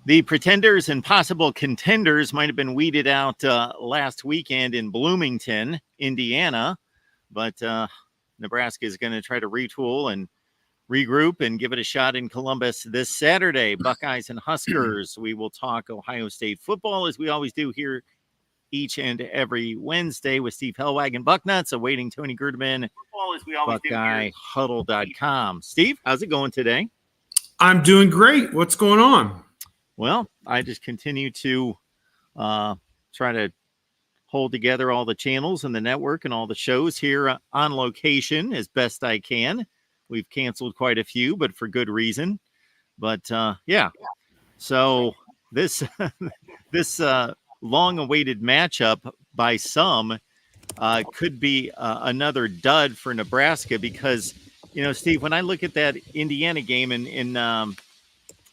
The pretenders and possible contenders might have been weeded out last weekend in Bloomington, Indiana, but Nebraska is going to try to retool and regroup and give it a shot in Columbus this Saturday. Buckeyes and Huskers. We will talk Ohio State football as we always do here each and every Wednesday with Steve Hellwagon Bucknuts, awaiting Tony Gerdeman, BuckeyeHuddle.com. Steve, how's it going today? I'm doing great. What's going on? Well, I just continue to try to hold together all the channels and the network and all the shows here on location as best I can. We've canceled quite a few, but for good reason. But yeah, so this this long-awaited matchup by some could be another dud for Nebraska because, you know, Steve, when I look at that Indiana game in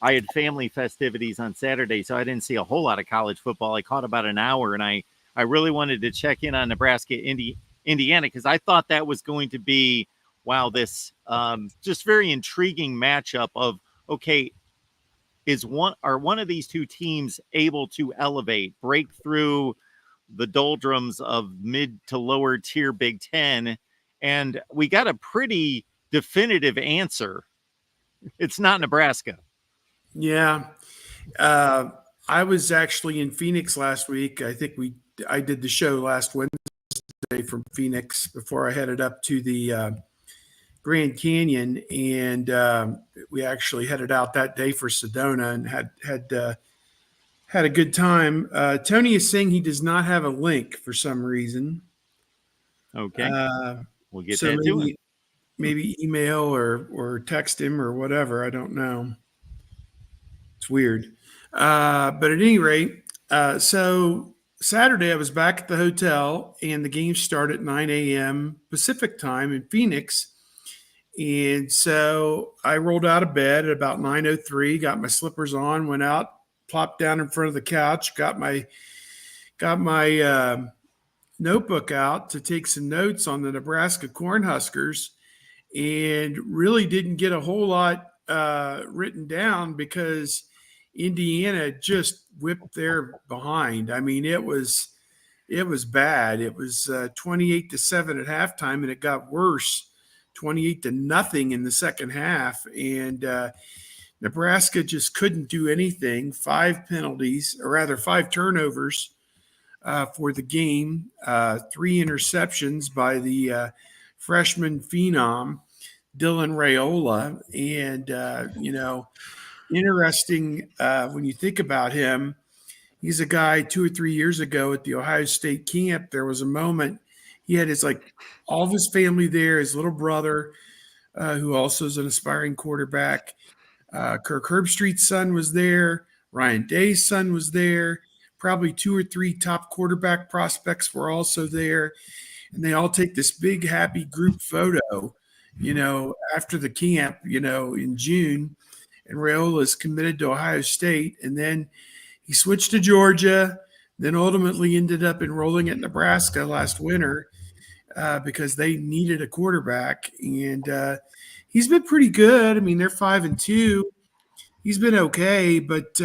I had family festivities on Saturday, so I didn't see a whole lot of college football. I caught about an hour, and I really wanted to check in on Nebraska, Indiana, because I thought that was going to be, wow, this just very intriguing matchup of, okay, are one of these two teams able to elevate, break through the doldrums of mid to lower tier Big Ten? And we got a pretty definitive answer. It's not Nebraska. Yeah. I was actually in Phoenix last week. I think I did the show last Wednesday from Phoenix before I headed up to the Grand Canyon, and we actually headed out that day for Sedona and had a good time. Tony is saying he does not have a link for some reason. Okay. We'll get that to him. Maybe email or text him or whatever. I don't know. It's weird. But at any rate, so Saturday I was back at the hotel and the game started at 9 a.m. Pacific time in Phoenix. And so I rolled out of bed at about 9:03, got my slippers on, went out, plopped down in front of the couch, got my notebook out to take some notes on the Nebraska Cornhuskers, and really didn't get a whole lot written down because Indiana just whipped their behind. I mean, it was bad. It was 28-7 at halftime, and it got worse, 28-0 in the second half. And Nebraska just couldn't do anything. 5 turnovers for the game, 3 interceptions by the freshman phenom, Dylan Raiola. And, interesting when you think about him, he's a guy 2 or 3 years ago at the Ohio State camp. There was a moment he had all of his family there, his little brother, who also is an aspiring quarterback. Kirk Herbstreit's son was there. Ryan Day's son was there. Probably 2 or 3 top quarterback prospects were also there. And they all take this big, happy group photo, after the camp, in June. And Raiola is committed to Ohio State. And then he switched to Georgia, then ultimately ended up enrolling at Nebraska last winter because they needed a quarterback. And he's been pretty good. I mean, they're 5-2. He's been okay, but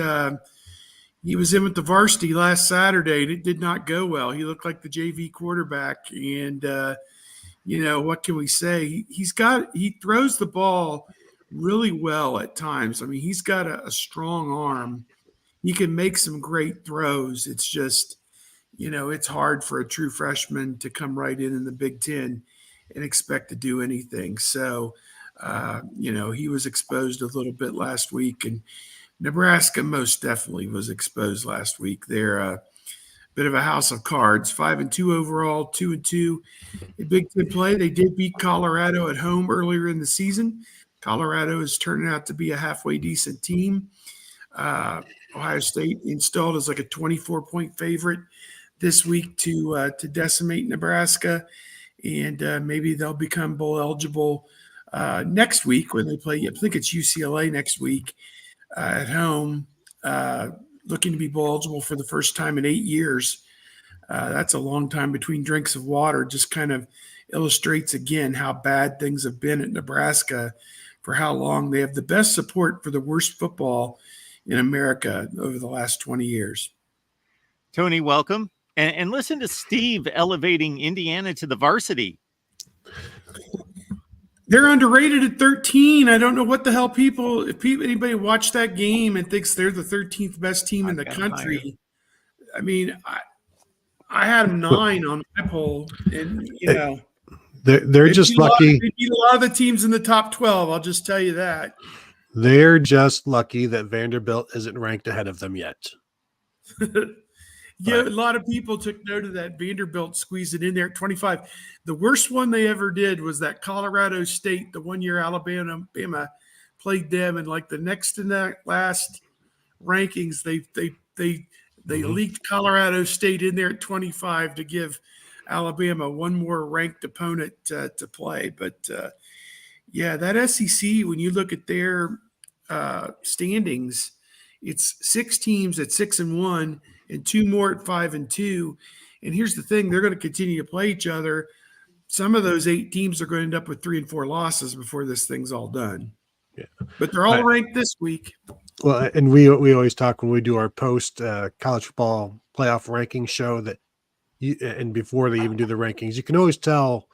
he was in with the varsity last Saturday, and it did not go well. He looked like the JV quarterback. And, what can we say? He throws the ball really well at times. I mean, he's got a strong arm. He can make some great throws. It's just, it's hard for a true freshman to come right in the Big Ten and expect to do anything. So, he was exposed a little bit last week, and Nebraska most definitely was exposed last week. They're a bit of a house of cards, 5-2 overall, 2-2 in Big Ten play. They did beat Colorado at home earlier in the season. Colorado is turning out to be a halfway decent team. Ohio State installed as like a 24-point favorite this week to decimate Nebraska, and maybe they'll become bowl eligible next week when they play. I think it's UCLA next week at home, looking to be bowl eligible for the first time in 8 years. That's a long time between drinks of water. Just kind of illustrates again how bad things have been at Nebraska for how long. They have the best support for the worst football in America over the last 20 years. Tony, welcome. And listen to Steve elevating Indiana to the varsity. They're underrated at 13. I don't know what the hell anybody watched that game and thinks they're the 13th best team in the country. I mean, I had them 9 on my poll, and they're just lucky. They beat a lot of the teams in the top 12. I'll just tell you that. They're just lucky that Vanderbilt isn't ranked ahead of them yet. Yeah, a lot of people took note of that. Vanderbilt squeezed it in there at 25. The worst one they ever did was that Colorado State, the 1 year Alabama played them, and like the next to that last rankings, they leaked Colorado State in there at 25 to give Alabama one more ranked opponent to play. But yeah, that SEC, when you look at their standings, it's 6 teams at 6-1 and 2 more at 5-2. And here's the thing: they're going to continue to play each other. Some of those 8 teams are going to end up with 3 and 4 losses before this thing's all done. Yeah, but they're all ranked this week. Well, and we always talk when we do our post college football playoff ranking show that, and before they even do the rankings, you can always tell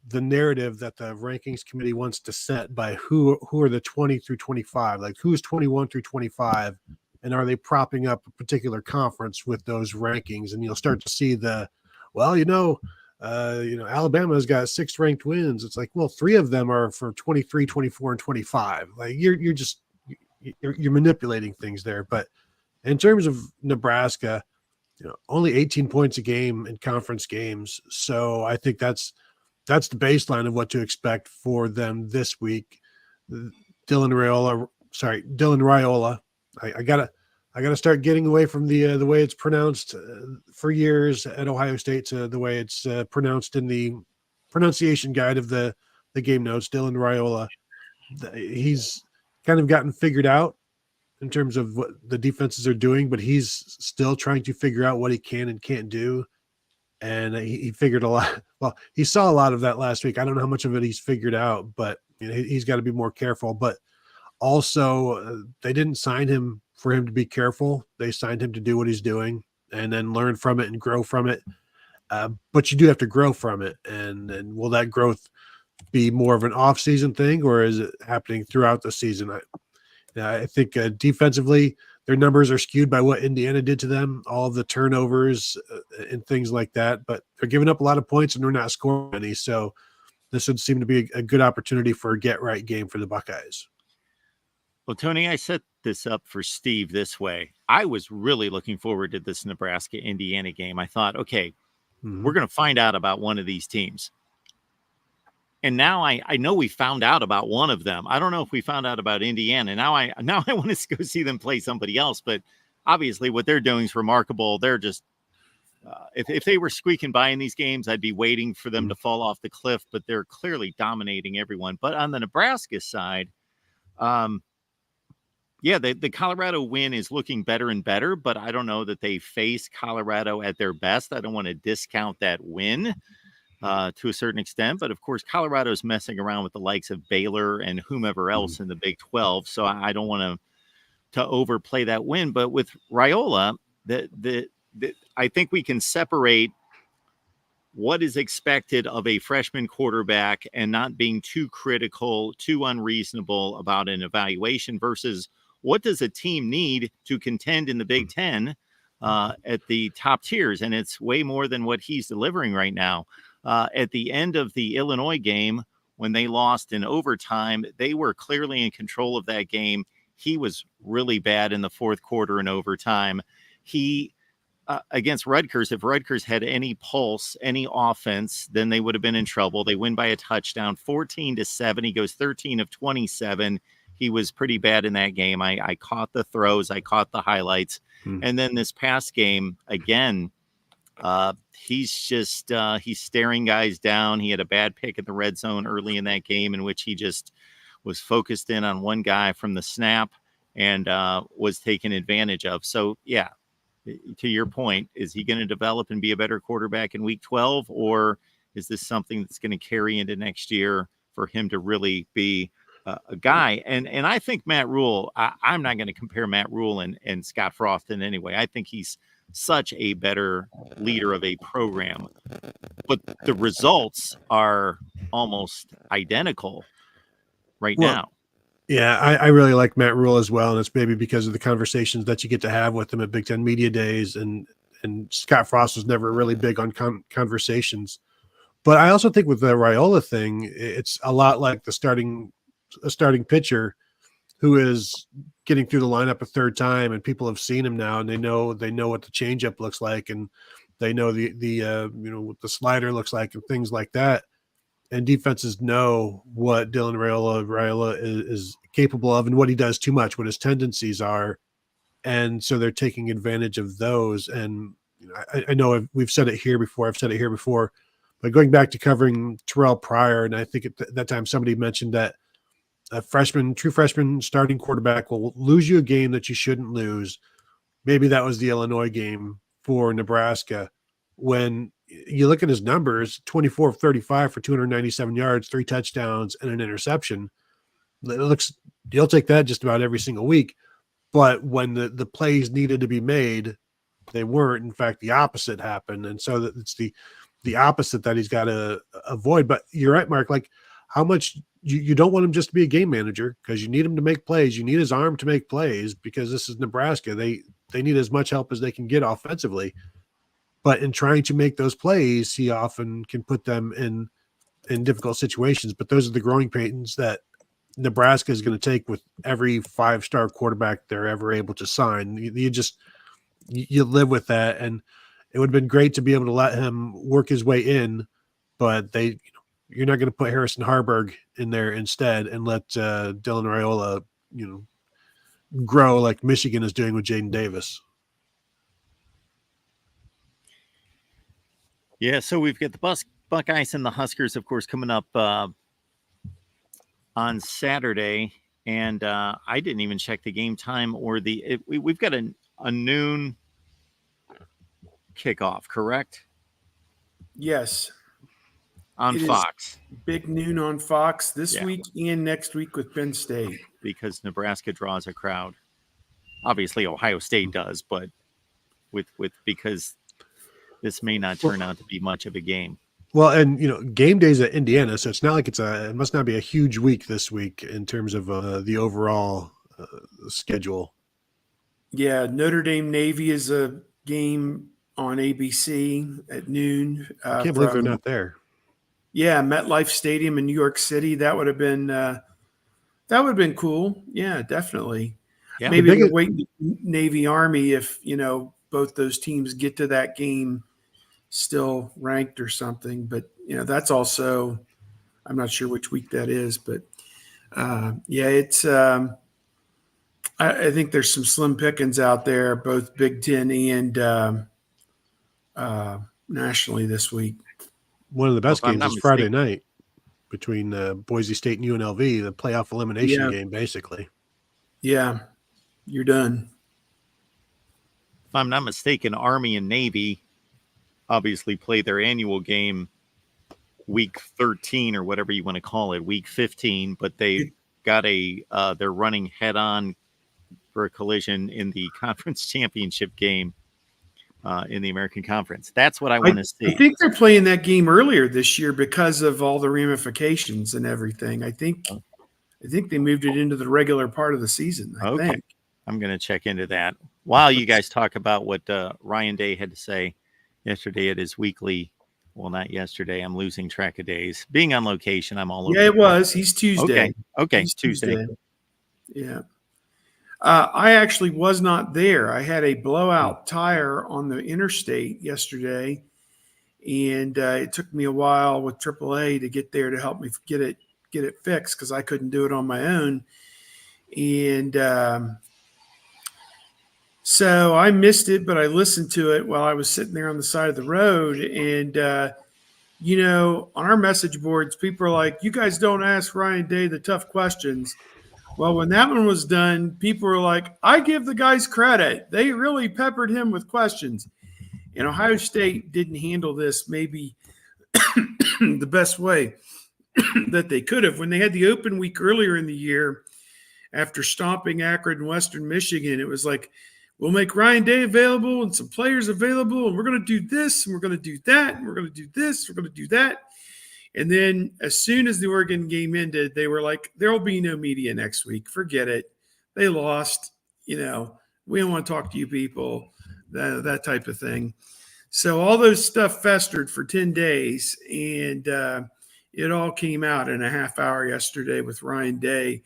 the narrative that the rankings committee wants to set by who are the 20 through 25, like who's 21 through 25, and are they propping up a particular conference with those rankings? And you'll start to see Alabama's got 6 ranked wins. It's like, well, 3 of them are for 23, 24, and 25. Like you're manipulating things there. But in terms of Nebraska, only 18 points a game in conference games. So I think that's the baseline of what to expect for them this week. Dylan Raiola. I gotta start getting away from the way it's pronounced for years at Ohio State to the way it's pronounced in the pronunciation guide of the game notes. Dylan Raiola. He's kind of gotten figured out in terms of what the defenses are doing, but he's still trying to figure out what he can and can't do. And he figured a lot. Well, he saw a lot of that last week. I don't know how much of it he's figured out, but he's got to be more careful. But also, they didn't sign him for him to be careful. They signed him to do what he's doing and then learn from it and grow from it. But you do have to grow from it. And will that growth be more of an off-season thing, or is it happening throughout the season? I think defensively, their numbers are skewed by what Indiana did to them, all of the turnovers and things like that. But they're giving up a lot of points and they're not scoring any. So this would seem to be a good opportunity for a get-right game for the Buckeyes. Well, Tony, I set this up for Steve this way. I was really looking forward to this Nebraska-Indiana game. I thought, okay, we're going to find out about one of these teams. And now I know we found out about one of them. I don't know if we found out about Indiana. Now I want to go see them play somebody else. But obviously what they're doing is remarkable. They're just if they were squeaking by in these games, I'd be waiting for them to fall off the cliff. But they're clearly dominating everyone. But on the Nebraska side, the Colorado win is looking better and better. But I don't know that they face Colorado at their best. I don't want to discount that win to a certain extent. But, of course, Colorado's messing around with the likes of Baylor and whomever else in the Big 12. So I don't want to overplay that win. But with Raiola, I think we can separate what is expected of a freshman quarterback and not being too critical, too unreasonable about an evaluation versus what does a team need to contend in the Big Ten at the top tiers. And it's way more than what he's delivering right now. At the end of the Illinois game, when they lost in overtime, they were clearly in control of that game. He was really bad in the fourth quarter in overtime. He against Rutgers, if Rutgers had any pulse, any offense, then they would have been in trouble. They win by a touchdown, 14-7. He goes 13 of 27. He was pretty bad in that game. I caught the throws. I caught the highlights. And then this past game, again, he's staring guys down. He had a bad pick in the red zone early in that game in which he just was focused in on one guy from the snap and was taken advantage of. So, yeah, to your point, is he going to develop and be a better quarterback in week 12, or is this something that's going to carry into next year for him to really be a guy. And I think Matt Rule, I'm not going to compare Matt Rule and Scott Frost in any way. I think he's such a better leader of a program, but the results are almost identical right Well, now. yeah, I really like Matt Rule as well, and it's maybe because of the conversations that you get to have with him at Big Ten Media Days, and Scott Frost was never really big on conversations. But I also think with the Raiola thing, it's a lot like a starting pitcher who is getting through the lineup a third time, and people have seen him now, and they know what the changeup looks like, and they know what the slider looks like, and things like that. And defenses know what Dylan Raiola is capable of, and what he does too much, what his tendencies are, and so they're taking advantage of those. And I know we've said it here before. I've said it here before, but going back to covering Terrell Pryor, and I think at that time somebody mentioned that a true freshman starting quarterback will lose you a game that you shouldn't lose. Maybe that was the Illinois game for Nebraska. When you look at his numbers, 24 of 35 for 297 yards, 3 touchdowns, and an interception. You'll take that just about every single week. But when the plays needed to be made, they weren't. In fact, the opposite happened. And so it's the opposite that he's got to avoid. But you're right, Mark. Like, how much you don't want him just to be a game manager, because you need him to make plays. You need his arm to make plays, because this is Nebraska. They need as much help as they can get offensively. But in trying to make those plays, he often can put them in difficult situations. But those are the growing pains that Nebraska is going to take with every 5-star quarterback they're ever able to sign. You live with that, and it would have been great to be able to let him work his way in, but you're not going to put Harrison Harburg in there instead and let Dylan Raiola, grow like Michigan is doing with Jaden Davis. Yeah, so we've got the Buckeyes and the Huskers, of course, coming up on Saturday, and I didn't even check the game time or we've got a noon kickoff, correct? Yes. On Fox. Big noon on Fox this week and next week with Penn State. Because Nebraska draws a crowd. Obviously, Ohio State does, but because this may not turn out to be much of a game. Well, and game days at Indiana, so it's not like it must not be a huge week this week in terms of the overall schedule. Yeah, Notre Dame Navy is a game on ABC at noon. I can't believe they're not there. Yeah, MetLife Stadium in New York City. That would have been cool. Yeah, definitely. Yeah, maybe we're waiting Navy Army if both those teams get to that game still ranked or something. But that's also, I'm not sure which week that is, but it's I think there's some slim pickings out there, both Big Ten and nationally this week. One of the best games is Friday night between Boise State and UNLV, the playoff elimination game, basically. Yeah, you're done. If I'm not mistaken, Army and Navy obviously play their annual game week 13 or whatever you want to call it, week 15, but they got they're running head on for a collision in the conference championship game in the American Conference. That's what I want to see. I think they're playing that game earlier this year because of all the ramifications and everything. I think they moved it into the regular part of the season. I think. I'm going to check into that. While you guys talk about what Ryan Day had to say yesterday at his weekly, well, not yesterday. I'm losing track of days. Being on location, I'm all over. Yeah, it was. He's Tuesday. Okay, He's Tuesday. Yeah. I actually was not there. I had a blowout tire on the interstate yesterday, and it took me a while with AAA to get there to help me get it fixed because I couldn't do it on my own. And so I missed it, but I listened to it while I was sitting there on the side of the road. And, on our message boards, people are like, you guys don't ask Ryan Day the tough questions. Well, when that one was done, people were like, I give the guys credit. They really peppered him with questions. And Ohio State didn't handle this maybe the best way. that they could have. When they had the open week earlier in the year, after stomping Akron and Western Michigan, it was like, we'll make Ryan Day available and some players available, and we're going to do this, and we're going to do that, and we're going to do this, we're going to do that. And then as soon as the Oregon game ended, they were like, there will be no media next week. Forget it. They lost. We don't want to talk to you people, that type of thing. So all those stuff festered for 10 days, and it all came out in a half hour yesterday with Ryan Day.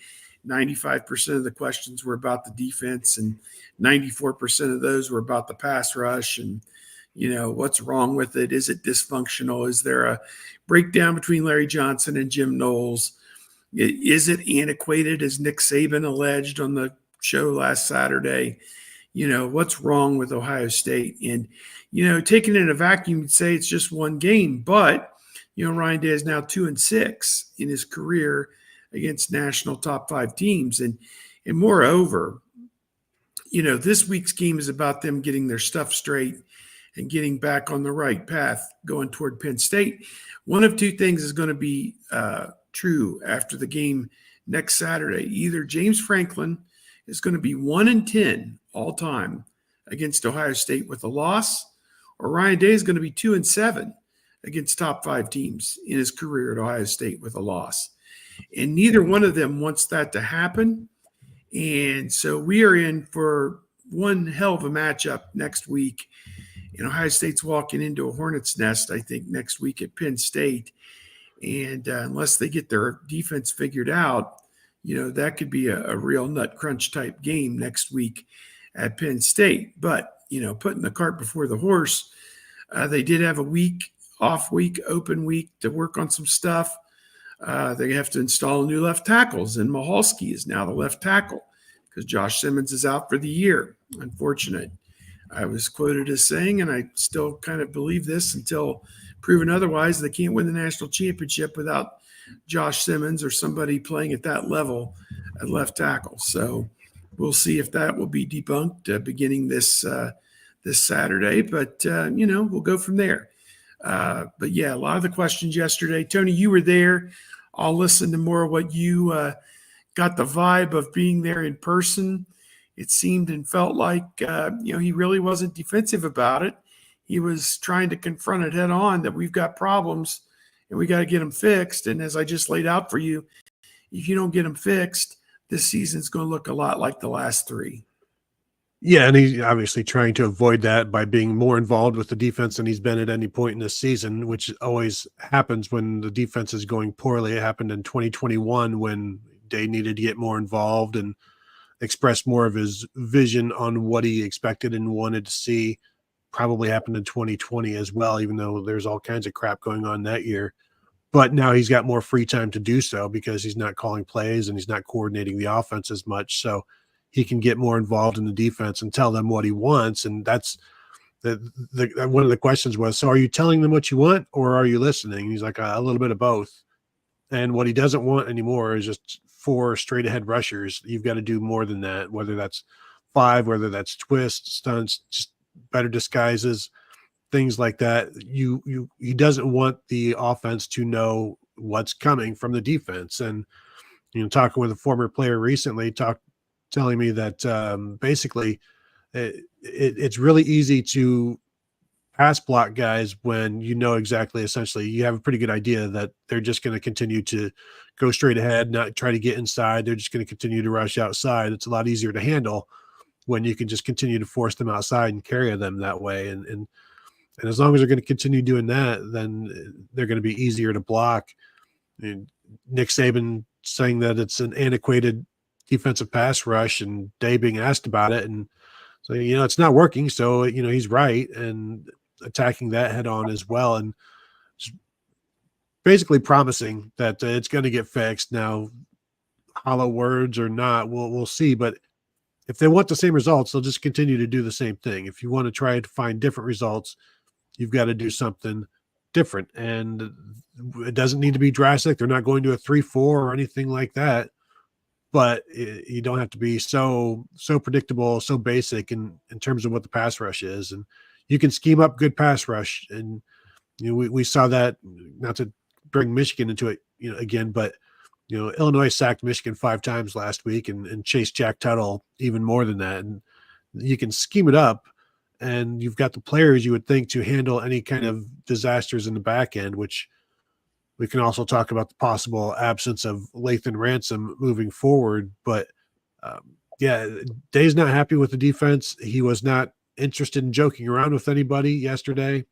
95% of the questions were about the defense, and 94% of those were about the pass rush and, what's wrong with it? Is it dysfunctional? Is there a breakdown between Larry Johnson and Jim Knowles? Is it antiquated, as Nick Saban alleged on the show last Saturday? What's wrong with Ohio State? And, taking it in a vacuum, you'd say it's just one game, but, Ryan Day is now 2-6 in his career against national top 5 teams. And moreover, this week's game is about them getting their stuff straight and getting back on the right path going toward Penn State. One of two things is going to be true after the game next Saturday. Either James Franklin is going to be 1-10 all time against Ohio State with a loss, or Ryan Day is going to be 2-7 against top 5 teams in his career at Ohio State with a loss. And neither one of them wants that to happen. And so we are in for one hell of a matchup next week. And Ohio State's walking into a hornet's nest, I think, next week at Penn State. And unless they get their defense figured out, that could be a real nut crunch type game next week at Penn State. But, putting the cart before the horse, they did have a open week to work on some stuff. They have to install new left tackles, and Mahalski is now the left tackle because Josh Simmons is out for the year. Unfortunate. I was quoted as saying, and I still kind of believe this until proven otherwise, they can't win the national championship without Josh Simmons or somebody playing at that level at left tackle. So we'll see if that will be debunked beginning this Saturday. But, we'll go from there. But, yeah, a lot of the questions yesterday. Tony, you were there. I'll listen to more of what you got the vibe of being there in person. It seemed and felt like, he really wasn't defensive about it. He was trying to confront it head on that we've got problems and we got to get them fixed. And as I just laid out for you, if you don't get them fixed, this season's going to look a lot like the last 3. Yeah, and he's obviously trying to avoid that by being more involved with the defense than he's been at any point in this season, which always happens when the defense is going poorly. It happened in 2021 when Day needed to get more involved and express more of his vision on what he expected and wanted to see. Probably happened in 2020 as well, even though there's all kinds of crap going on that year. But now he's got more free time to do so because he's not calling plays and he's not coordinating the offense as much. So he can get more involved in the defense and tell them what he wants. And that's one of the questions was, so are you telling them what you want or are you listening? And he's like, a little bit of both. And what he doesn't want anymore is just 4 straight ahead rushers. You've got to do more than that, whether that's 5, whether that's twists, stunts, just better disguises, things like that. He doesn't want the offense to know what's coming from the defense. And, talking with a former player recently, telling me that basically it's really easy to pass block guys when essentially you have a pretty good idea that they're just going to continue to go straight ahead, not try to get inside. They're just going to continue to rush outside. It's a lot easier to handle when you can just continue to force them outside and carry them that way. And as long as they're going to continue doing that, then they're going to be easier to block. And Nick Saban saying that it's an antiquated defensive pass rush and Day being asked about it. And so, it's not working. So, he's right. And attacking that head on as well. And just basically promising that it's going to get fixed. Now, hollow words or not, we'll see. But if they want the same results, they'll just continue to do the same thing. If you want to try to find different results, you've got to do something different. And it doesn't need to be drastic. They're not going to a 3-4 or anything like that. But you don't have to be so predictable, so basic in terms of what the pass rush is. And you can scheme up good pass rush. And we saw that, not to bring Michigan into it, again, but Illinois sacked Michigan 5 times last week and chased Jack Tuttle even more than that. And you can scheme it up, and you've got the players you would think to handle any kind of disasters in the back end, which we can also talk about the possible absence of Lathan Ransom moving forward. But Day's not happy with the defense. He was not interested in joking around with anybody yesterday.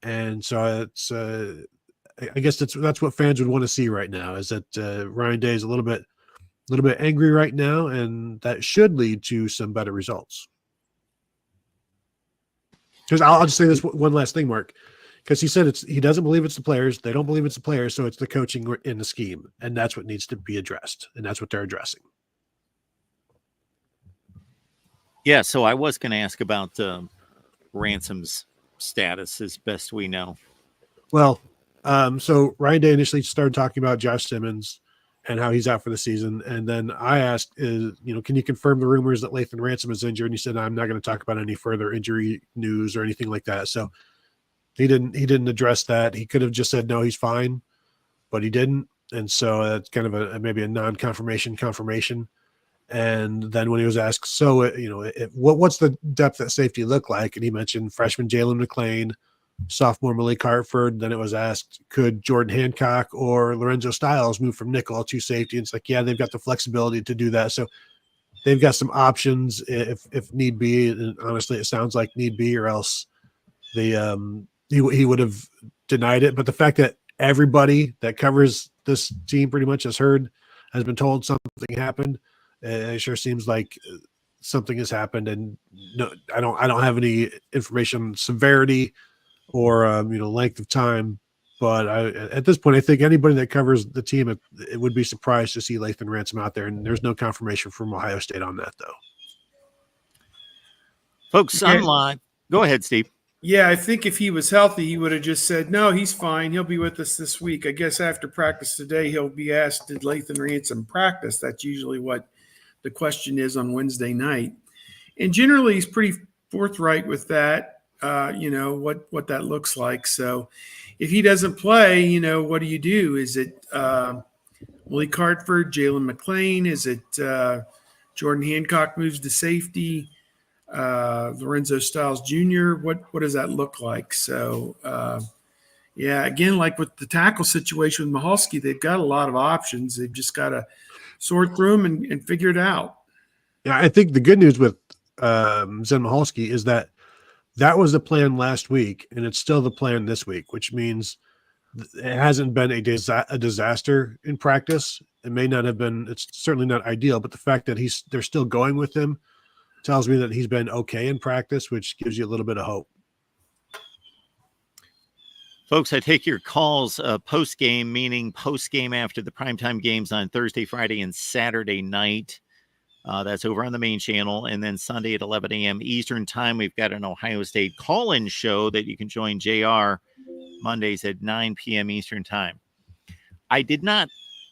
And so it's I guess that's what fans would want to see right now, is that Ryan Day is a little bit angry right now, and that should lead to some better results. Because I'll just say this one last thing, Mark, because he said he doesn't believe it's the players. They don't believe it's the players, so it's the coaching in the scheme, and that's what needs to be addressed, and that's what they're addressing. Yeah, so I was going to ask about Ransom's status, as best we know. Well, so Ryan Day initially started talking about Josh Simmons and how he's out for the season. And then I asked, can you confirm the rumors that Lathan Ransom is injured? And he said, I'm not going to talk about any further injury news or anything like that. So he didn't address that. He could have just said, no, he's fine, but he didn't. And so that's kind of maybe a non-confirmation confirmation. And then when he was asked, so, what's the depth at safety look like? And he mentioned freshman Jalen McClain, sophomore Malik Hartford. Then it was asked, could Jordan Hancock or Lorenzo Styles move from nickel to safety? And it's like, yeah, they've got the flexibility to do that. So they've got some options if need be. And honestly, it sounds like need be, or else he would have denied it. But the fact that everybody that covers this team pretty much has been told something happened, it sure seems like something has happened. And no, I don't have any information on severity or length of time, but at this point, I think anybody that covers the team, it would be surprised to see Lathan Ransom out there, and there's no confirmation from Ohio State on that, though. Folks, I'm live. Go ahead, Steve. Yeah, I think if he was healthy, he would have just said, no, he's fine. He'll be with us this week. I guess after practice today, he'll be asked, did Lathan Ransom practice? That's usually what the question is on Wednesday night. And generally, he's pretty forthright with that, what that looks like. So if he doesn't play, what do you do? Is it Malik Hartford, Jalen McClain? Is it Jordan Hancock moves to safety? Lorenzo Styles Jr.? What does that look like? So, again, like with the tackle situation with Mahalski, they've got a lot of options. They've just got to sort through them and figure it out. Yeah, I think the good news with Zen Mahalski is that was the plan last week, and it's still the plan this week, which means it hasn't been a disaster in practice. It may not have been. It's certainly not ideal, but the fact that they're still going with him tells me that he's been okay in practice, which gives you a little bit of hope. Folks, I take your calls post-game, meaning post-game after the primetime games on Thursday, Friday, and Saturday night. That's over on the main channel. And then Sunday at 11 a.m. Eastern time, we've got an Ohio State call-in show that you can join JR Mondays at 9 p.m. Eastern time. I did not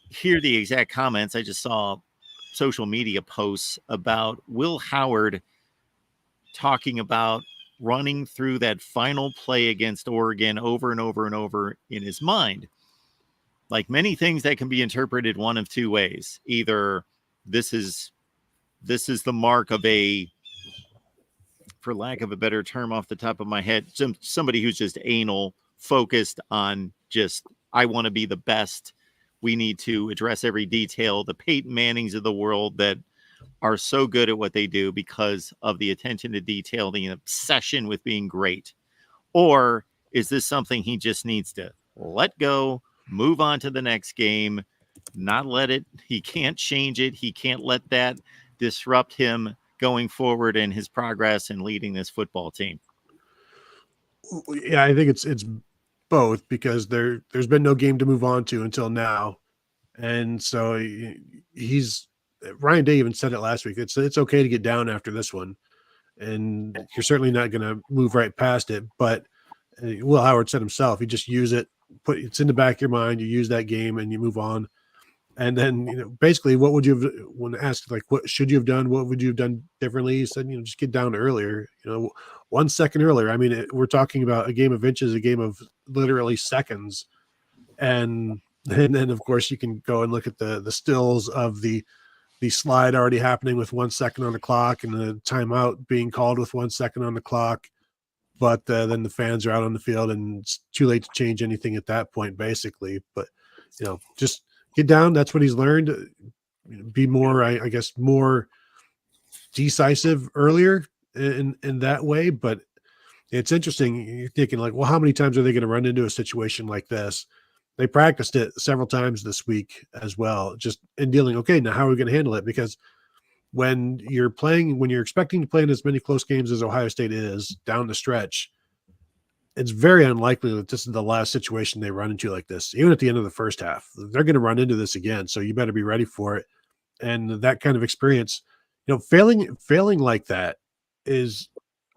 hear the exact comments. I just saw social media posts about Will Howard talking about running through that final play against Oregon over and over and over in his mind. Like many things that can be interpreted one of two ways. Either this is the mark of for lack of a better term off the top of my head, somebody who's just anal focused on just, I want to be the best. We need to address every detail. The Peyton Mannings of the world that are so good at what they do because of the attention to detail, the obsession with being great. Or is this something he just needs to let go, move on to the next game, not let it, he can't change it. He can't let that disrupt him going forward in his progress and leading this football team. Yeah, I think it's both, because there's been no game to move on to until now. And so Ryan Day even said it last week. It's okay to get down after this one, and you're certainly not going to move right past it. But Will Howard said himself, you just use it, it's in the back of your mind. You use that game and you move on. And then, basically, what would you have, when asked, like, what should you have done? What would you have done differently? He said, just get down earlier, 1 second earlier. I mean, we're talking about a game of inches, a game of literally seconds. And then of course you can go and look at the stills of the slide already happening with 1 second on the clock and the timeout being called with 1 second on the clock. But then the fans are out on the field and it's too late to change anything at that point, basically. But, just get down. That's what he's learned. Be more, I guess, more decisive earlier in that way. But it's interesting. You're thinking like, well, how many times are they going to run into a situation like this? They practiced it several times this week as well, just in dealing. Okay, now how are we going to handle it? Because when you're expecting to play in as many close games as Ohio State is down the stretch, it's very unlikely that this is the last situation they run into like this. Even at the end of the first half, they're going to run into this again. So you better be ready for it. And that kind of experience, failing like that is,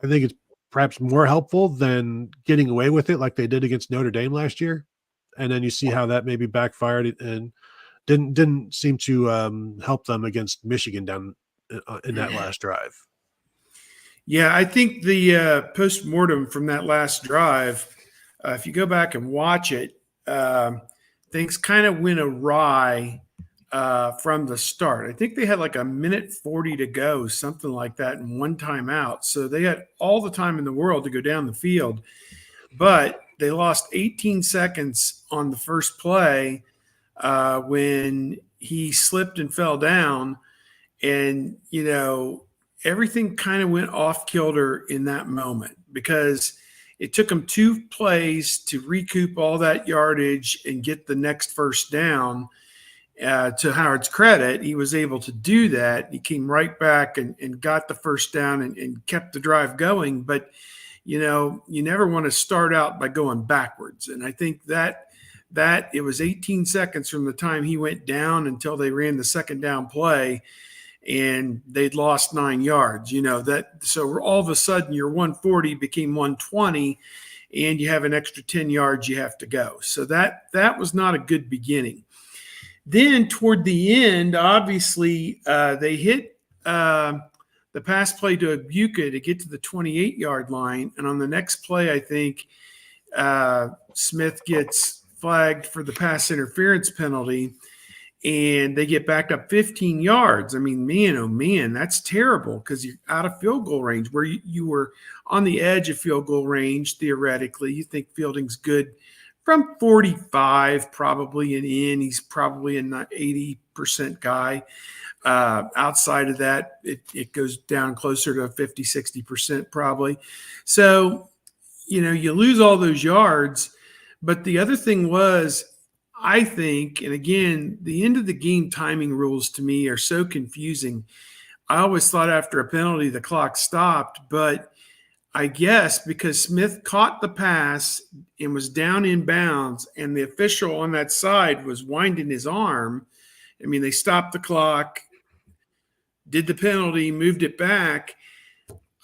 I think it's perhaps more helpful than getting away with it like they did against Notre Dame last year. And then you see how that maybe backfired and didn't seem to help them against Michigan down in that last drive. Yeah, I think the post-mortem from that last drive, if you go back and watch it, things kind of went awry from the start. I think they had like a minute 40 to go, something like that, and one timeout. So they had all the time in the world to go down the field. But they lost 18 seconds on the first play when he slipped and fell down. And, everything kind of went off kilter in that moment because it took him 2 plays to recoup all that yardage and get the next first down. To Howard's credit, he was able to do that. He came right back and got the first down and kept the drive going. But, you never want to start out by going backwards. And I think that it was 18 seconds from the time he went down until they ran the second down play. And they'd lost 9 yards, so all of a sudden your 140 became 120 and you have an extra 10 yards you have to go. So that was not a good beginning. Then toward the end, obviously they hit the pass play to Abuka to get to the 28-yard line. And on the next play, I think Smith gets flagged for the pass interference penalty. And they get back up 15 yards. I mean, man, oh man, that's terrible because you're out of field goal range where you were on the edge of field goal range, theoretically. You think fielding's good from 45 probably and in. He's probably an 80% guy. Outside of that, it goes down closer to 50, 60% probably. So, you lose all those yards. But the other thing was, I think, and again, the end of the game timing rules to me are so confusing. I always thought after a penalty, the clock stopped, but I guess because Smith caught the pass and was down in bounds and the official on that side was winding his arm, I mean, they stopped the clock, did the penalty, moved it back.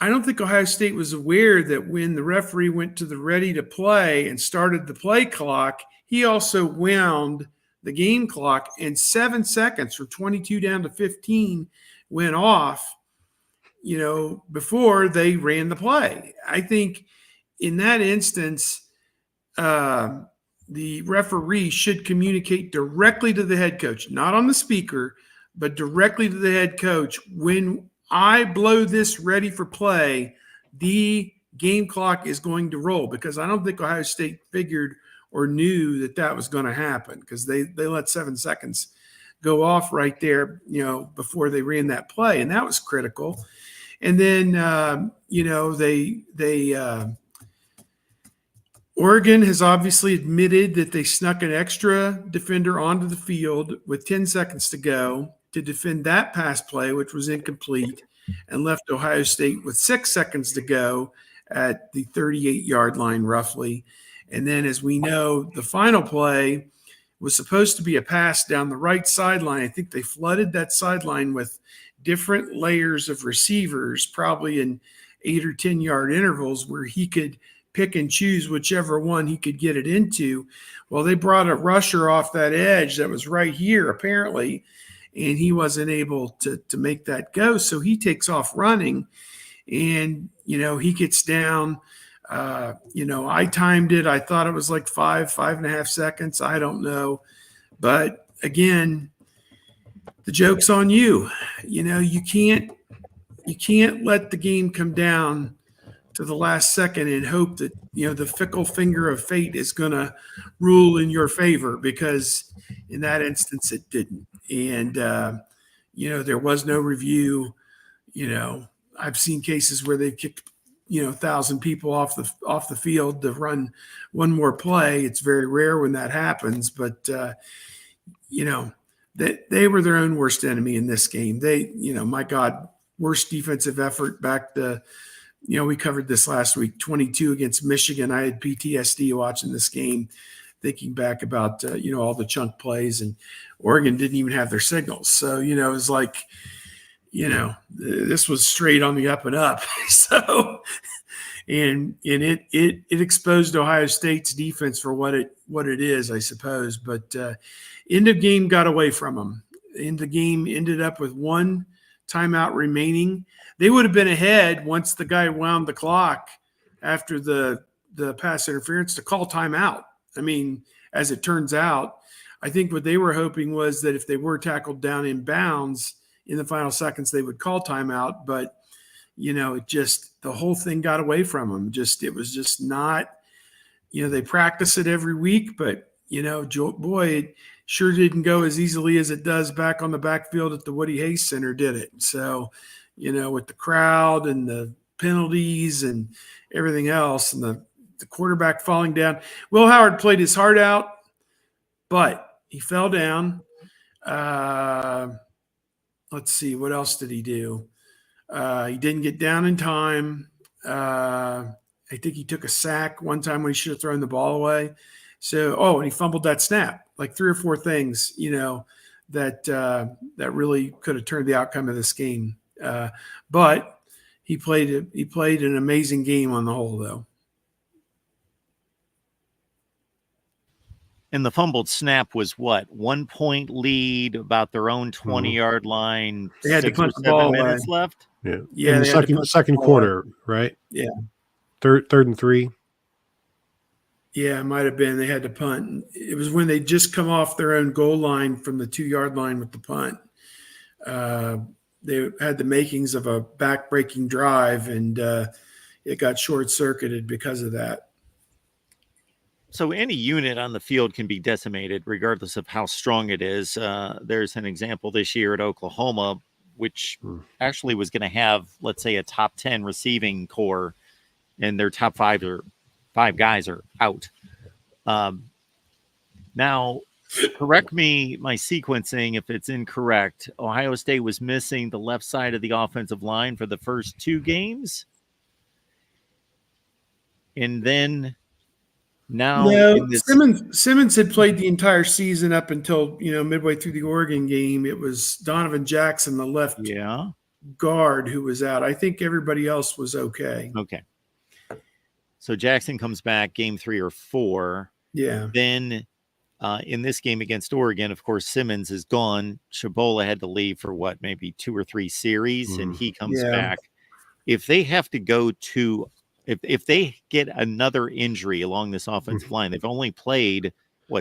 I don't think Ohio State was aware that when the referee went to the ready to play and started the play clock, he also wound the game clock, and 7 seconds from 22 down to 15 went off, before they ran the play. I think in that instance, the referee should communicate directly to the head coach, not on the speaker, but directly to the head coach. When I blow this ready for play, the game clock is going to roll, because I don't think Ohio State figured or knew that was going to happen, because they let 7 seconds go off right there, before they ran that play. And that was critical. And then, Oregon has obviously admitted that they snuck an extra defender onto the field with 10 seconds to go to defend that pass play, which was incomplete, and left Ohio State with 6 seconds to go at the 38-yard line roughly. And then, as we know, the final play was supposed to be a pass down the right sideline. I think they flooded that sideline with different layers of receivers, probably in 8 or 10-yard intervals, where he could pick and choose whichever one he could get it into. Well, they brought a rusher off that edge that was right here, apparently, and he wasn't able to make that go. So he takes off running, and, he gets down I timed it. I thought it was like 5.5 seconds. I don't know. But again, the joke's on you. You can't let the game come down to the last second and hope that the fickle finger of fate is going to rule in your favor, because in that instance it didn't. And there was no review. I've seen cases where they've kicked 1,000 people off the field to run one more play. It's very rare when that happens, but they were their own worst enemy in this game. My God, worst defensive effort back to, we covered this last week, 22 against Michigan. I had PTSD watching this game, thinking back about, all the chunk plays, and Oregon didn't even have their signals. So, it was like, this was straight on the up and up. So, and it exposed Ohio State's defense for what it is, I suppose. But end of game got away from them. End of game ended up with one timeout remaining. They would have been ahead once the guy wound the clock after the pass interference to call timeout. I mean, as it turns out, I think what they were hoping was that if they were tackled down in bounds in the final seconds, they would call timeout. But, the whole thing got away from them. It was just not, they practice it every week, but, boy, it sure didn't go as easily as it does back on the backfield at the Woody Hayes Center, did it? So, with the crowd and the penalties and everything else, and the quarterback falling down. Will Howard played his heart out, but he fell down. Let's see, what else did he do? He didn't get down in time. I think he took a sack one time when he should have thrown the ball away. So, and he fumbled that snap. Like 3 or 4 things, that really could have turned the outcome of this game. But he played an amazing game on the whole, though. And the fumbled snap was what? 1 point lead, about their own 20-yard line. They had to 6 punt or the ball 7 minutes away. left. Yeah. In the second quarter, right? Yeah. Third and 3. Yeah, it might have been. They had to punt. It was when they just come off their own goal line from the 2-yard line with the punt. They had the makings of a back-breaking drive, and it got short-circuited because of that. So any unit on the field can be decimated regardless of how strong it is. There's an example this year at Oklahoma, which actually was going to have, let's say, a top 10 receiving core, and their top 5 guys are out. Now, correct me my sequencing if it's incorrect. Ohio State was missing the left side of the offensive line for the first 2 games. And then now Simmons had played the entire season up until midway through the Oregon game. It was Donovan Jackson, the left guard, who was out. I think everybody else was okay. Okay. So Jackson comes back game 3 or 4. Yeah. Then in this game against Oregon, of course, Simmons is gone. Shabola had to leave for maybe 2 or 3 series, and he comes back. If they have to go to if they get another injury along this offensive line, they've only played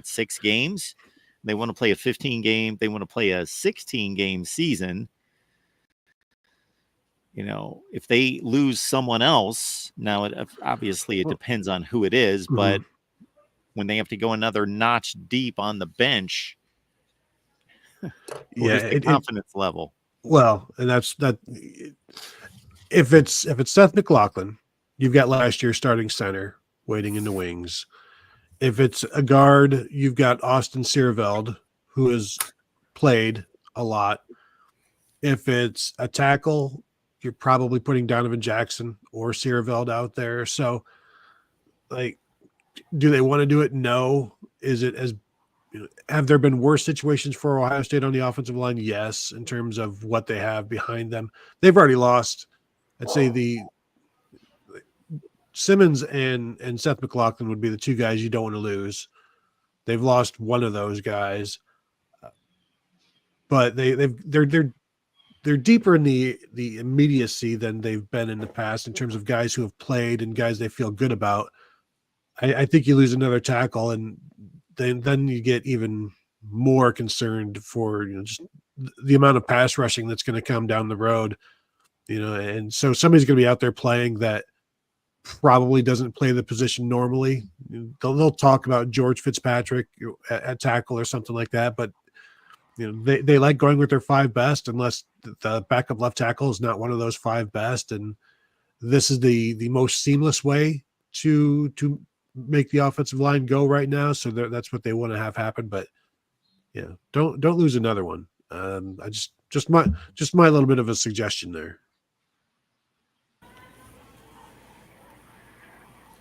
6 games. They want to play a 15 game. They want to play a 16 game season. If they lose someone else, now obviously it depends on who it is, but when they have to go another notch deep on the bench, where's the confidence level? Well, and that's that. If it's Seth McLaughlin, you've got last year's starting center waiting in the wings. If it's a guard, you've got Austin Seerveld, who has played a lot. If it's a tackle, you're probably putting Donovan Jackson or Seerveld out there. So, do they want to do it? No. Is it as have there been worse situations for Ohio State on the offensive line? Yes, in terms of what they have behind them. They've already lost. I'd say the Simmons and Seth McLaughlin would be the 2 guys you don't want to lose. They've lost one of those guys, but they're they're deeper in the immediacy than they've been in the past in terms of guys who have played and guys they feel good about. I think you lose another tackle, and then you get even more concerned for just the amount of pass rushing that's going to come down the road. And so somebody's going to be out there playing that probably doesn't play the position normally. They'll talk about George Fitzpatrick at tackle or something like that, but they like going with their 5 best unless the backup left tackle is not one of those 5 best. And this is the most seamless way to make the offensive line go right now. So that's what they want to have happen. But don't lose another one. I just my little bit of a suggestion there.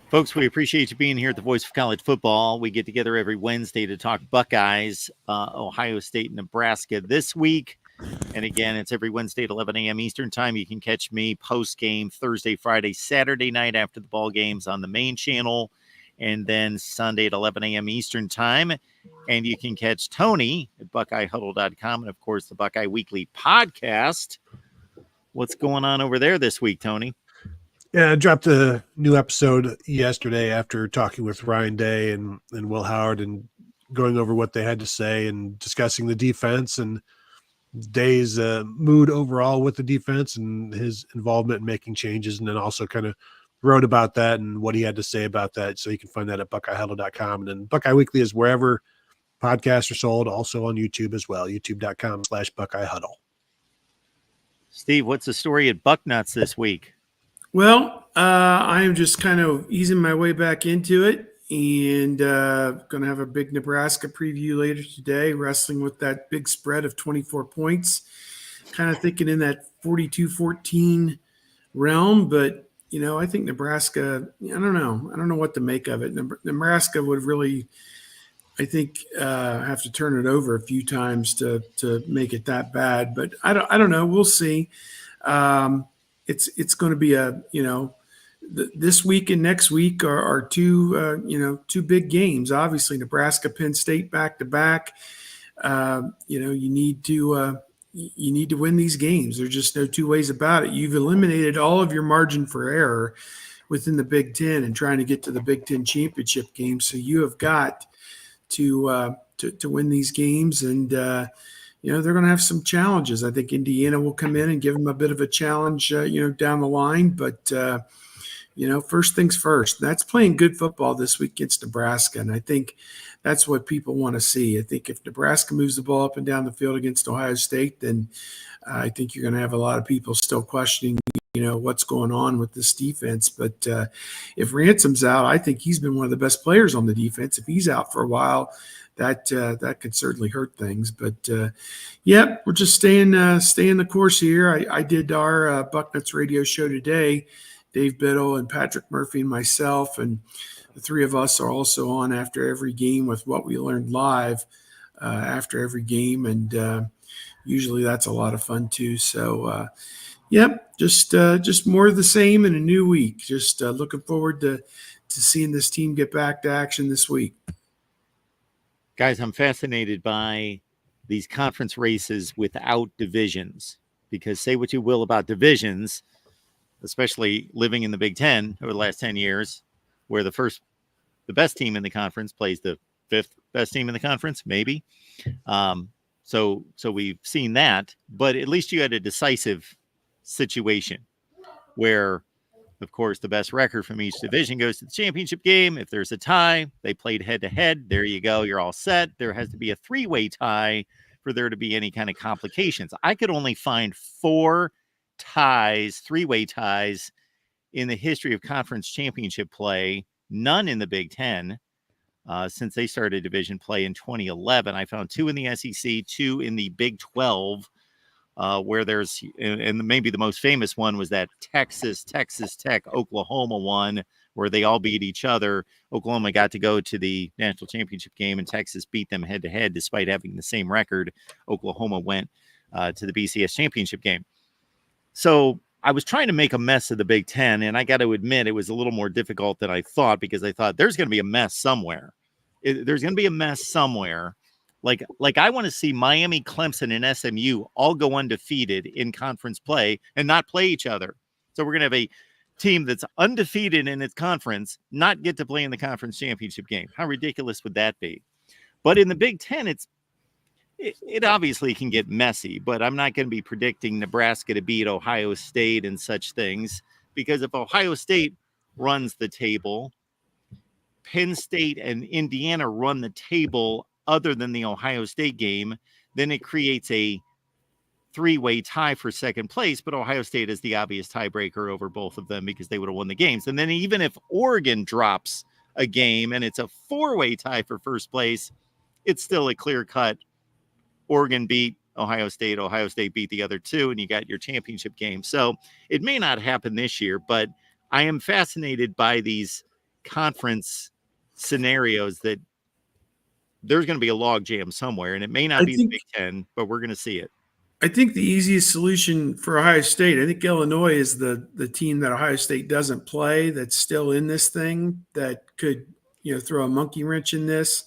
Folks, we appreciate you being here at the Voice of College Football. We get together every Wednesday to talk Buckeyes, Ohio State, Nebraska this week. And again, it's every Wednesday at 11 a.m. Eastern time. You can catch me post-game Thursday, Friday, Saturday night after the ball games on the main channel, and then Sunday at 11 a.m. Eastern time. And you can catch Tony at BuckeyeHuddle.com and, of course, the Buckeye Weekly podcast. What's going on over there this week, Tony? Yeah, I dropped a new episode yesterday after talking with Ryan Day and Will Howard and going over what they had to say and discussing the defense and Day's mood overall with the defense and his involvement in making changes, and then also kind of wrote about that and what he had to say about that. So you can find that at BuckeyeHuddle.com. And then Buckeye Weekly is wherever podcasts are sold, also on YouTube as well, youtube.com/BuckeyeHuddle. Steve, what's the story at Bucknuts this week? Well, I am just kind of easing my way back into it, and going to have a big Nebraska preview later today, wrestling with that big spread of 24 points, kind of thinking in that 42-14 realm. But, I think Nebraska, I don't know what to make of it. Nebraska would really, I think, have to turn it over a few times to make it that bad. But I don't know. We'll see. It's going to be this week and next week are two big games. Obviously, Nebraska, Penn State back to back. You need to win these games. There's just no two ways about it. You've eliminated all of your margin for error within the Big Ten and trying to get to the Big Ten championship game. So you have got to win these games, and they're going to have some challenges. I think Indiana will come in and give them a bit of a challenge, down the line. But, first things first. That's playing good football this week against Nebraska, and I think that's what people want to see. I think if Nebraska moves the ball up and down the field against Ohio State, then I think you're going to have a lot of people still questioning, what's going on with this defense. But if Ransom's out, I think he's been one of the best players on the defense. If he's out for a while, that could certainly hurt things. But we're just staying the course here. I did our Bucknuts radio show today. Dave Biddle and Patrick Murphy and myself, and the three of us are also on after every game with what we learned live after every game, and usually that's a lot of fun too. So just more of the same in a new week. Just looking forward to seeing this team get back to action this week. Guys, I'm fascinated by these conference races without divisions, because say what you will about divisions, especially living in the Big Ten over the last 10 years, where the best team in the conference plays the 5th best team in the conference, maybe. So we've seen that, but at least you had a decisive situation where, of course, the best record from each division goes to the championship game. If there's a tie, they played head-to-head. There you go. You're all set. There has to be a 3-way tie for there to be any kind of complications. I could only find 4 ties, 3-way ties in the history of conference championship play, none in the Big Ten since they started division play in 2011. I found 2 in the SEC, 2 in the Big 12, where there's, and maybe the most famous one was that Texas Tech, Oklahoma one, where they all beat each other. Oklahoma got to go to the national championship game, and Texas beat them head to head despite having the same record. Oklahoma went to the BCS championship game. So I was trying to make a mess of the Big Ten, and I got to admit it was a little more difficult than I thought, because I thought there's going to be a mess somewhere. There's going to be a mess somewhere. Like I want to see Miami, Clemson, and SMU all go undefeated in conference play and not play each other. So we're going to have a team that's undefeated in its conference not get to play in the conference championship game. How ridiculous would that be? But in the Big Ten, it obviously can get messy, but I'm not going to be predicting Nebraska to beat Ohio State and such things, because if Ohio State runs the table, Penn State and Indiana run the table other than the Ohio State game, then it creates a three-way tie for second place, but Ohio State is the obvious tiebreaker over both of them because they would have won the games. And then even if Oregon drops a game and it's a four-way tie for first place, it's still a clear-cut Oregon beat Ohio State beat the other two, and you got your championship game. So it may not happen this year, but I am fascinated by these conference scenarios that there's going to be a log jam somewhere, and it may not be the Big Ten, but we're going to see it. I think the easiest solution for Ohio State, I think Illinois is the team that Ohio State doesn't play that's still in this thing that could, throw a monkey wrench in this.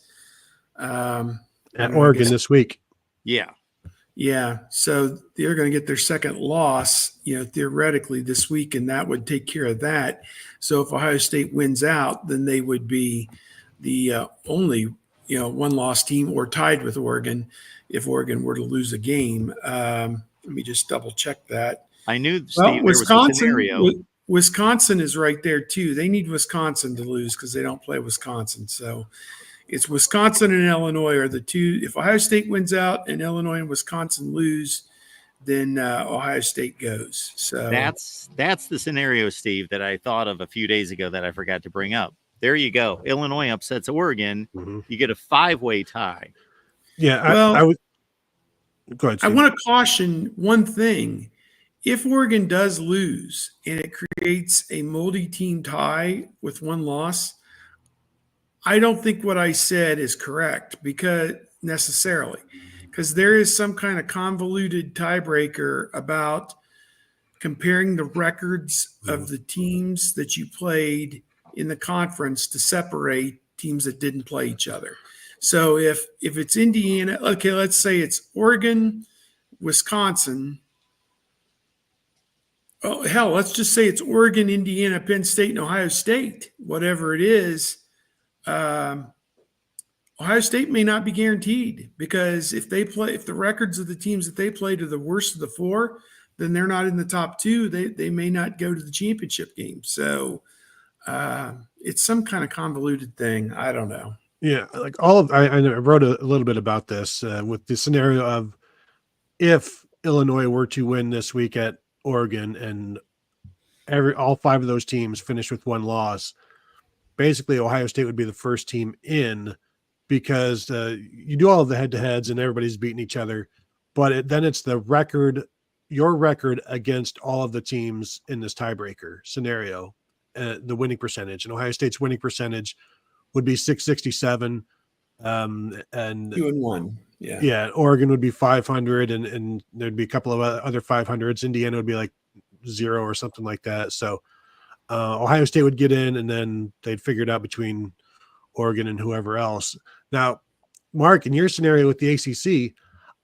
At Oregon this week. Yeah. Yeah. So they're going to get their second loss, theoretically this week, and that would take care of that. So if Ohio State wins out, then they would be the only, one-loss team or tied with Oregon if Oregon were to lose a game. Let me just double check that. I knew, Steve, Wisconsin, there was a scenario. Wisconsin is right there too. They need Wisconsin to lose because they don't play Wisconsin. So it's Wisconsin and Illinois are the two. If Ohio State wins out and Illinois and Wisconsin lose, then Ohio State goes. So that's the scenario, Steve, that I thought of a few days ago that I forgot to bring up. There you go. Illinois upsets Oregon. Mm-hmm. You get a 5-way tie. Yeah, I would. Go ahead, Steve. I want to caution one thing. If Oregon does lose and it creates a multi-team tie with one loss, I don't think what I said is correct because there is some kind of convoluted tiebreaker about comparing the records of the teams that you played in the conference to separate teams that didn't play each other. So if it's Indiana, okay, let's say it's Oregon, Wisconsin. Oh, hell, let's just say it's Oregon, Indiana, Penn State, and Ohio State, whatever it is. Ohio State may not be guaranteed because if the records of the teams that they played are the worst of the four, then they're not in the top two. They may not go to the championship game. So it's some kind of convoluted thing. I don't know. Yeah, like I wrote a little bit about this with the scenario of if Illinois were to win this week at Oregon and all five of those teams finish with one loss, basically Ohio State would be the first team in because you do all of the head-to-heads and everybody's beating each other, but then it's your record against all of the teams in this tiebreaker scenario, the winning percentage. And Ohio State's winning percentage would be 667, and 2-1. Yeah. Oregon would be 500, and there'd be a couple of other 500s. Indiana would be like 0 or something like that. So Ohio State would get in, and then they'd figure it out between Oregon and whoever else. Now, Mark, in your scenario with the ACC,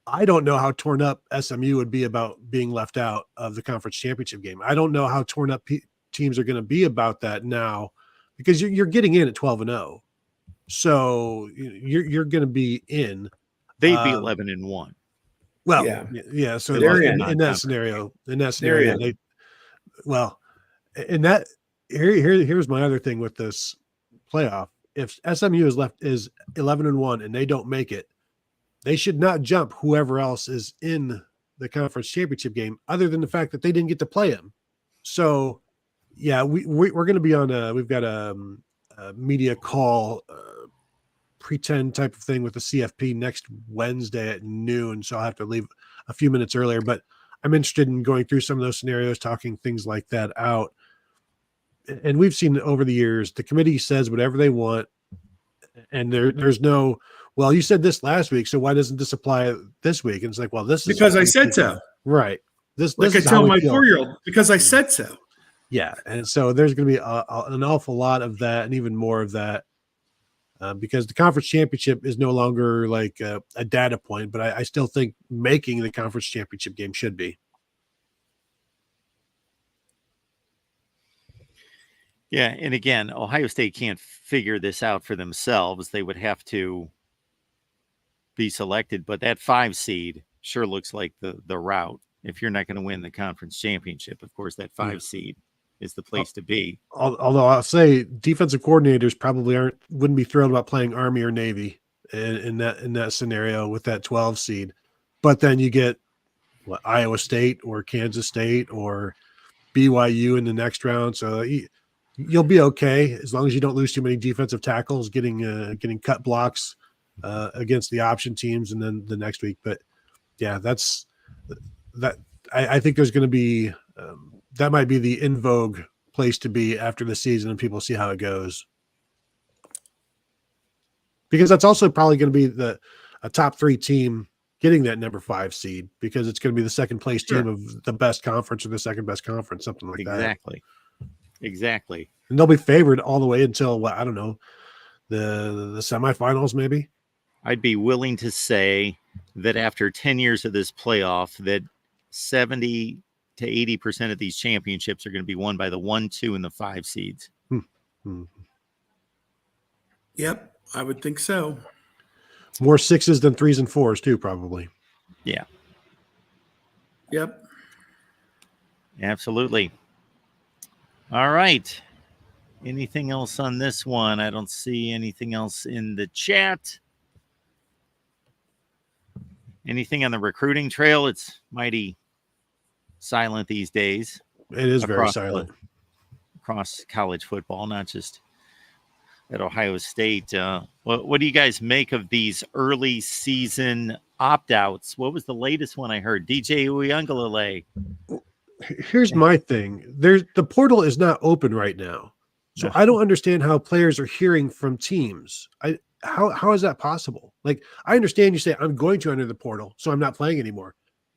I don't know how torn up SMU would be about being left out of the conference championship game. I don't know how torn up teams are going to be about that now, because you're getting in at 12-0, so you're going to be in. They'd be 11-1. Well, yeah. So in that scenario, here's my other thing with this playoff. If SMU is 11-1 and they don't make it, they should not jump whoever else is in the conference championship game, other than the fact that they didn't get to play them. So, yeah, we're going to be on we've got a media call, pretend type of thing with the CFP next Wednesday at noon. So I'll have to leave a few minutes earlier, but I'm interested in going through some of those scenarios, talking things like that out. And we've seen over the years, the committee says whatever they want. And there's no, well, you said this last week, so why doesn't this apply this week? And it's like, well, this is because I said so. Right. This I tell my 4-year-old, because I said so. Yeah. And so there's going to be an awful lot of that, and even more of that because the conference championship is no longer like a data point, but I still think making the conference championship game should be. Yeah, and again, Ohio State can't figure this out for themselves. They would have to be selected, but that 5 seed sure looks like the route. If you're not going to win the conference championship, of course, that 5 seed is the place to be. Although I'll say defensive coordinators probably wouldn't be thrilled about playing Army or Navy in that scenario with that 12 seed. But then you get Iowa State or Kansas State or BYU in the next round. So you'll be okay as long as you don't lose too many defensive tackles getting cut blocks against the option teams and then the next week. But yeah, that's that. I think there's going to be that might be the in vogue place to be after the season, and people see how it goes, because that's also probably going to be a top 3 team getting that number 5 seed, because it's going to be the second place team of the best conference or the second best conference, something like that. Exactly. And they'll be favored all the way until I don't know, the semifinals maybe. I'd be willing to say that after 10 years of this playoff, that 70 to 80% of these championships are going to be won by the 1, 2, and the 5 seeds. Yep, I would think so. More 6s than 3s and 4s too, probably. Yeah. Yep. Absolutely. All right. Anything else on this one? I don't see anything else in the chat. Anything on the recruiting trail? It's mighty silent these days. It is very silent. Across college football, not just at Ohio State. What do you guys make of these early season opt-outs? What was the latest one I heard? DJ Uiagalelei. Here's my thing. The portal is not open right now. So I don't understand how players are hearing from teams. How is that possible? Like, I understand you say I'm going to enter the portal, so I'm not playing anymore.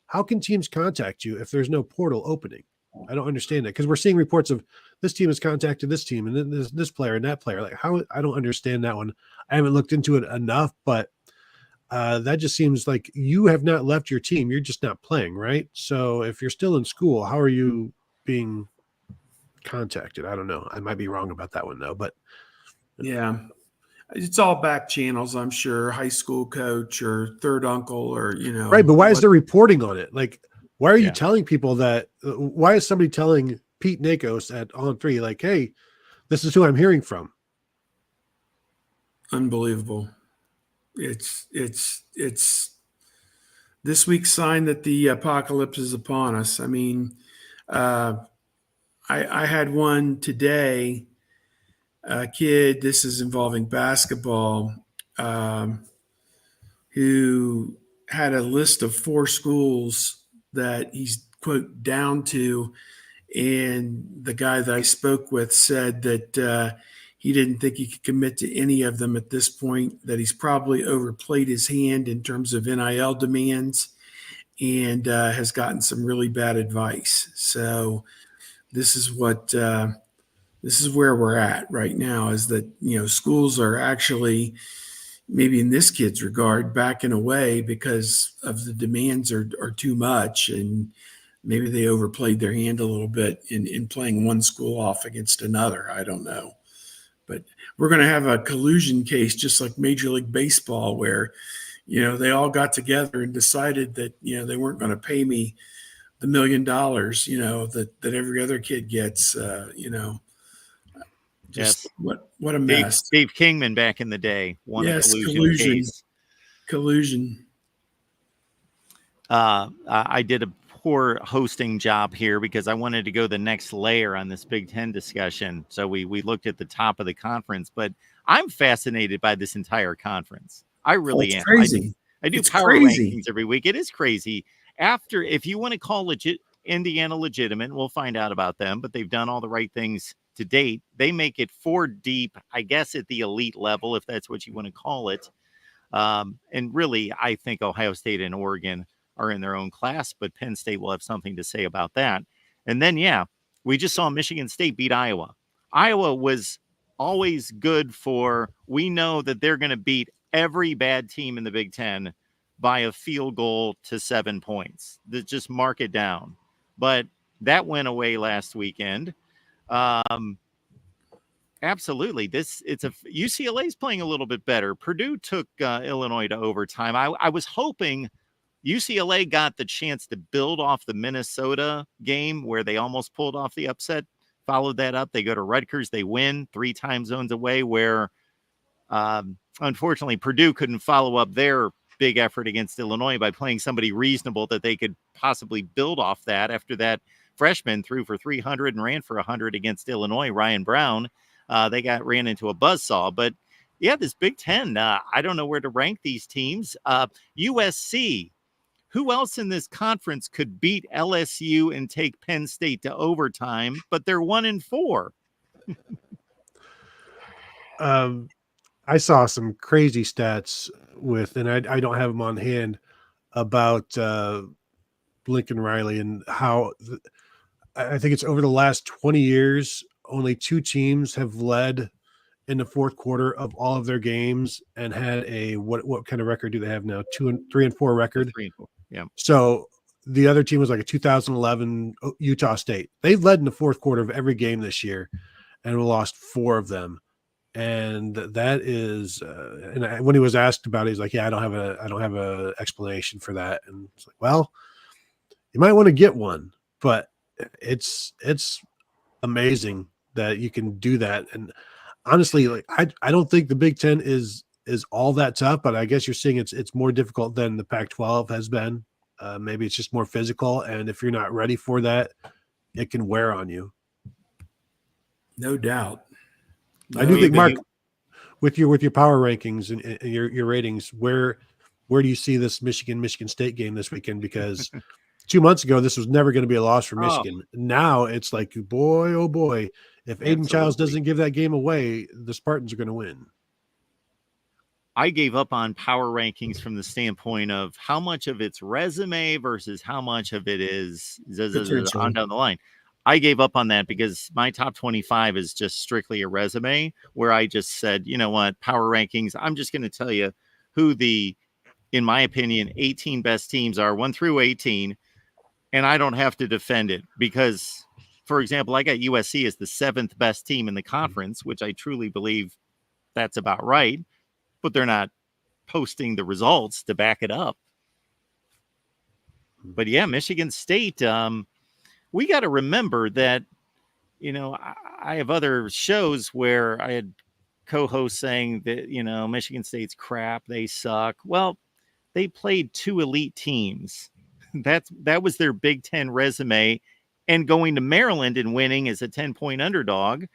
How can teams contact you if there's no portal opening? I don't understand that, because we're seeing reports of this team has contacted this team and then this player and that player. Like, how? I don't understand that one. I haven't looked into it enough, but that just seems like you have not left your team. You're just not playing, right? So if you're still in school, how are you being contacted? I don't know. I might be wrong about that one though, but yeah, it's all back channels, I'm sure. High school coach or third uncle, or right. But why is there reporting on it? Like, why are you telling people that? Why is somebody telling Pete Nakos at On 3 like, hey, this is who I'm hearing from? Unbelievable. It's this week's sign that the apocalypse is upon us. I mean, I had one today, a kid, this is involving basketball, who had a list of 4 schools that he's, quote, down to. And the guy that I spoke with said that he didn't think he could commit to any of them at this point, that he's probably overplayed his hand in terms of NIL demands, and has gotten some really bad advice. So this is where we're at right now, is that, schools are actually, maybe in this kid's regard, backing away because of the demands are too much, and maybe they overplayed their hand a little bit in playing one school off against another. I don't know. But we're going to have a collusion case, just like Major League Baseball, where, they all got together and decided that, they weren't going to pay me the $1 million, that every other kid gets, just what a mess. Dave Kingman back in the day won a collusion case. Collusion. I did a poor hosting job here because I wanted to go the next layer on this Big Ten discussion. So we looked at the top of the conference, but I'm fascinated by this entire conference. I really am. Crazy. I do it's power crazy. rankings every week. It is crazy. If you want to call Indiana legitimate, we'll find out about them, but they've done all the right things to date. They make it 4 deep, I guess, at the elite level, if that's what you want to call it. And really, I think Ohio State and Oregon are in their own class, but Penn State will have something to say about that. And then, we just saw Michigan State beat Iowa. Iowa was always good for, we know that they're going to beat every bad team in the Big Ten by a field goal to 7 points. Just mark it down. But that went away last weekend. Absolutely. UCLA's playing a little bit better. Purdue took Illinois to overtime. I was hoping UCLA got the chance to build off the Minnesota game where they almost pulled off the upset, followed that up. They go to Rutgers, they win 3 time zones away, where unfortunately Purdue couldn't follow up their big effort against Illinois by playing somebody reasonable that they could possibly build off that. After that freshman threw for 300 and ran for 100 against Illinois, Ryan Brown. They ran into a buzzsaw. But yeah, this Big Ten, I don't know where to rank these teams. USC, who else in this conference could beat LSU and take Penn State to overtime? But they're 1-4. I saw some crazy stats and I don't have them on hand, about Lincoln Riley and how I think it's over the last 20 years, only 2 teams have led in the fourth quarter of all of their games and had a what kind of record do they have now? 3-4 record. 3-4. Yeah. So the other team was like a 2011 Utah State. They've led in the fourth quarter of every game this year and lost 4 of them. And that is, when he was asked about it, he's like, "Yeah, I don't have a explanation for that." And it's like, well, you might want to get one, but it's amazing that you can do that. And honestly, like I don't think the Big Ten is all that tough, but I guess you're seeing it's more difficult than the Pac-12 has been. Maybe it's just more physical, and if you're not ready for that, it can wear on you. No doubt. I do think, Mark, with your power rankings and your ratings, where do you see this Michigan State game this weekend? Because 2 months ago, this was never going to be a loss for Michigan. Now it's like, boy, oh boy, if Aiden Childs doesn't give that game away, the Spartans are going to win. I gave up on power rankings from the standpoint of how much of it's resume versus how much of it is on down the line. I gave up on that because my top 25 is just strictly a resume, where I just said, you know what, power rankings, I'm just going to tell you who in my opinion, 18 best teams are, 1 through 18, and I don't have to defend it because, for example, I got USC as the 7th best team in the conference, which I truly believe that's about right, but they're not posting the results to back it up. But yeah, Michigan State, we got to remember that, I have other shows where I had co-hosts saying that, Michigan State's crap, they suck. Well, they played 2 elite teams. That was their Big Ten resume, and going to Maryland and winning as a 10-point underdog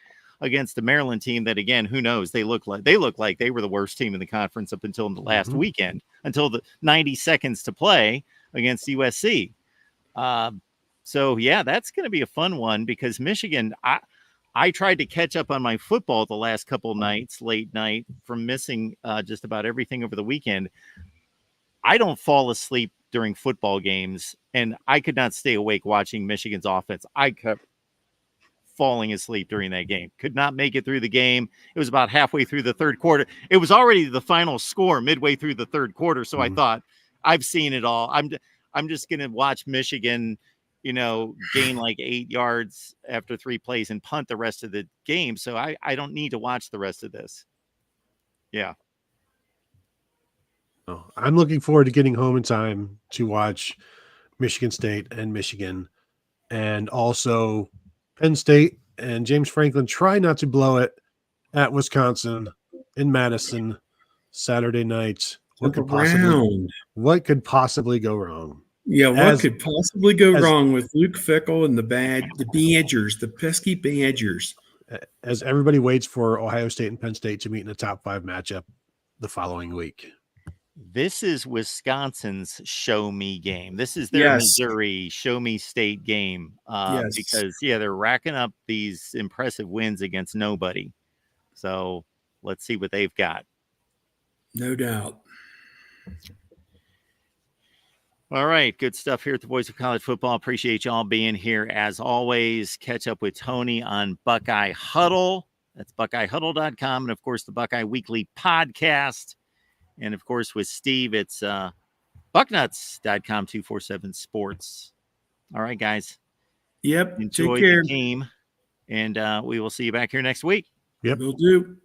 against the Maryland team that, again, who knows? They look like they were the worst team in the conference up until the last weekend, until the 90 seconds to play against USC. So yeah, that's going to be a fun one because Michigan, I tried to catch up on my football the last couple nights, late night, from missing just about everything over the weekend. I don't fall asleep during football games, and I could not stay awake watching Michigan's offense. I kept falling asleep during that game. Could not make it through the game. It was about halfway through the third quarter. It was already the final score midway through the third quarter. So I thought, I've seen it all. I'm just going to watch Michigan, gain like 8 yards after 3 plays and punt the rest of the game. So I don't need to watch the rest of this. Yeah. I'm looking forward to getting home in time to watch Michigan State and Michigan, and also Penn State and James Franklin try not to blow it at Wisconsin in Madison Saturday night. What could possibly go wrong? Yeah, what could possibly go wrong with Luke Fickell and the Badgers, the pesky Badgers? As everybody waits for Ohio State and Penn State to meet in a top 5 matchup the following week. This is Wisconsin's show me game. This is their Missouri show me state game because they're racking up these impressive wins against nobody. So let's see what they've got. No doubt. All right. Good stuff here at the Voice of College Football. Appreciate y'all being here as always. Catch up with Tony on Buckeye Huddle That's BuckeyeHuddle.com. And, of course, the Buckeye Weekly Podcast. And, of course, with Steve, it's Bucknuts.com, 247 Sports. All right, guys. Yep. Enjoy Take care. the game. And we will see you back here next week. Yep. Will do.